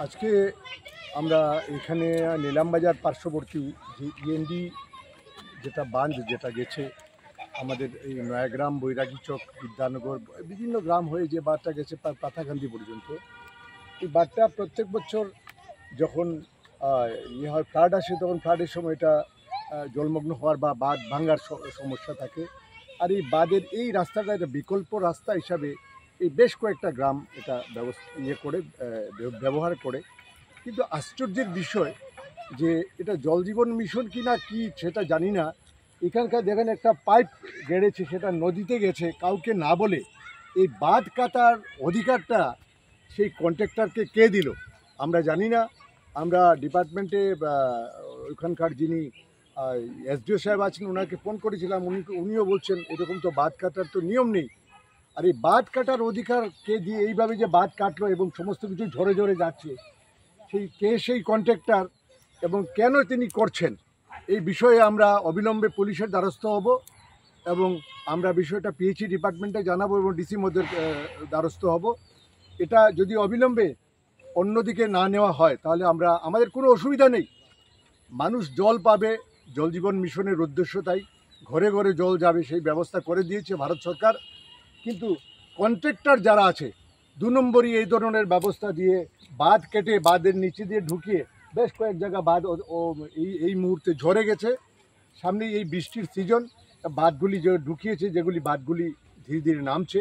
আজকে আমরা এখানে নিলামবাজার পার্শ্ববর্তী যে ইএনডি যেটা বাঁধ যেটা গেছে আমাদের এই নয়াগ্রাম, বৈরাগী চক, বিদ্যানগর, বিভিন্ন গ্রাম হয়ে যে বাঁধটা গেছে পাথাকান্দি পর্যন্ত। এই বাঁধটা প্রত্যেক বছর যখন ইয়ে হয়, ফ্লাড আসে, তখন ফ্লাডের সময় এটা জলমগ্ন হওয়ার বা বাঁধ ভাঙার সমস্যা থাকে। আর এই বাঁধের এই রাস্তাটা একটা বিকল্প রাস্তা হিসাবে এই বেশ কয়েকটা গ্রাম এটা ব্যবহার করে। কিন্তু আশ্চর্যের বিষয় যে এটা জল জীবন মিশন কি না কি সেটা জানি না। এখানকার দেখেন একটা পাইপ গেড়েছে, সেটা নদীতে গেছে কাউকে না বলে। এই বাঁধ কাটার অধিকারটা সেই কন্ট্রাক্টরকে কে দিল আমরা জানি না। আমরা ডিপার্টমেন্টে ওইখানকার যিনি এসডিও সাহেব আছেন ওনাকে ফোন করেছিলাম, উনিও বলছেন এরকম তো বাঁধ কাটার তো নিয়ম নেই। আর এই বাঁধ কাটার অধিকার কে দিয়ে এইভাবে যে বাঁধ কাটলো এবং সমস্ত কিছু ঝরে ঝরে যাচ্ছে, সেই কন্ট্রাক্টর এবং কেন তিনি করছেন, এই বিষয়ে আমরা অবিলম্বে পুলিশের দ্বারস্থ হব এবং আমরা বিষয়টা পিএইচই ডিপার্টমেন্টে জানাবো এবং ডিসি মহোদয়ের দ্বারস্থ হব। এটা যদি অবিলম্বে অন্যদিকে না নেওয়া হয় তাহলে আমাদের কোনো অসুবিধা নেই, মানুষ জল পাবে। জল জীবন মিশনের উদ্দেশ্য তাই, ঘরে ঘরে জল যাবে সেই ব্যবস্থা করে দিয়েছে ভারত সরকার। কিন্তু কন্ট্রাক্টর যারা আছে 2 নম্বরই এই ধরনের ব্যবস্থা দিয়ে বাঁধ কেটে বাঁধের নিচে দিয়ে ঢুকিয়ে বেশ কয়েক জায়গা বাঁধ এই মুহূর্তে ঝরে গেছে। সামনে এই বৃষ্টির সিজন, বাঁধগুলি যে ঢুকিয়েছে, যেগুলি বাঁধগুলি ধীরে ধীরে নামছে,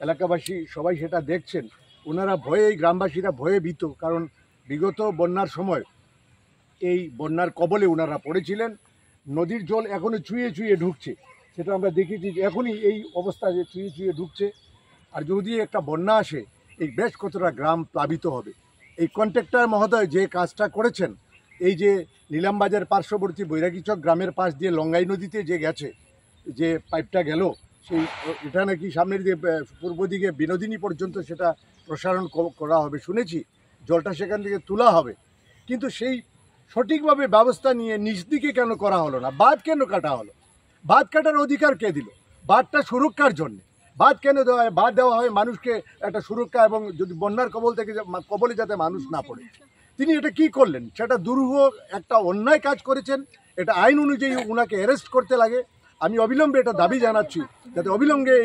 এলাকাবাসী সবাই সেটা দেখছেন। ওনারা ভয়ে, এই গ্রামবাসীরা ভয়ে ভীত, কারণ বিগত বন্যার সময় এই বন্যার কবলে ওনারা পড়েছিলেন। নদীর জল এখনও চুইয়ে চুইয়ে ঢুকছে, সেটা আমরা দেখেছি যে এখনই এই অবস্থা যে চুইয়ে চুইয়ে ঢুকছে। আর যদি একটা বন্যা আসে, এই বেশ কতটা গ্রাম প্লাবিত হবে। এই কন্ট্রাক্টর মহোদয় যে কাজটা করেছেন, এই যে নিলামবাজার পার্শ্ববর্তী বৈরাগীচক গ্রামের পাশ দিয়ে লঙ্গাই নদীতে যে গেছে, যে পাইপটা গেল, সেই এটা নাকি সামনের দিকে পূর্ব দিকে বিনোদিনী পর্যন্ত সেটা প্রসারণ করা হবে শুনেছি, জলটা সেখান থেকে তোলা হবে। কিন্তু সেই সঠিকভাবে ব্যবস্থা নিয়ে নিচ দিকে কেন করা হলো না? বাঁধ কেন কাটা হলো? বাঁধ কাটার অধিকার কে দিল? বাঁধটা সুরক্ষার জন্য বাঁধ কেন দেওয়া হয়? বাঁধ দেওয়া হয় মানুষকে একটা সুরক্ষা, এবং যদি বন্যার কবলে যাতে মানুষ না পড়ে। তিনি এটা কি করলেন? সেটা দুরূহ একটা অন্যায় কাজ করেছেন। এটা আইন অনুযায়ী ওনাকে অ্যারেস্ট করতে লাগে। আমি অবিলম্বে এটা দাবি জানাচ্ছি যাতে অবিলম্বে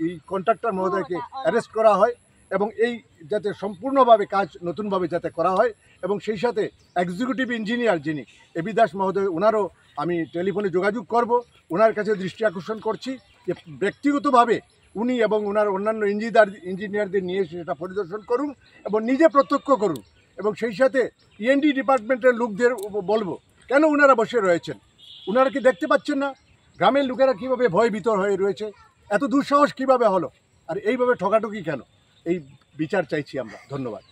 এই কন্ট্রাক্টর মহোদয়কে অ্যারেস্ট করা হয় এবং এই যাতে সম্পূর্ণভাবে কাজ নতুনভাবে যাতে করা হয়। এবং সেই সাথে এক্সিকিউটিভ ইঞ্জিনিয়ার যিনি এবি দাস মহোদয়, ওনারও আমি টেলিফোনে যোগাযোগ করব। ওনার কাছে দৃষ্টি আকর্ষণ করছি যে ব্যক্তিগতভাবে উনি এবং ওনার অন্যান্য ইঞ্জিনিয়ারদের নিয়ে সেটা পরিদর্শন করুন এবং নিজে প্রত্যক্ষ করুন। এবং সেই সাথে ইএনডি ডিপার্টমেন্টের লোকদের বলবো, কেন ওনারা বসে রয়েছেন? ওনারা কি দেখতে পাচ্ছেন না গ্রামের লোকেরা কীভাবে ভয়ভীত হয়ে রয়েছে? এত দুঃসাহস কিভাবে হলো? আর এইভাবে ঠকাঠকি কেন? এই বিচার চাইছি আমরা। ধন্যবাদ।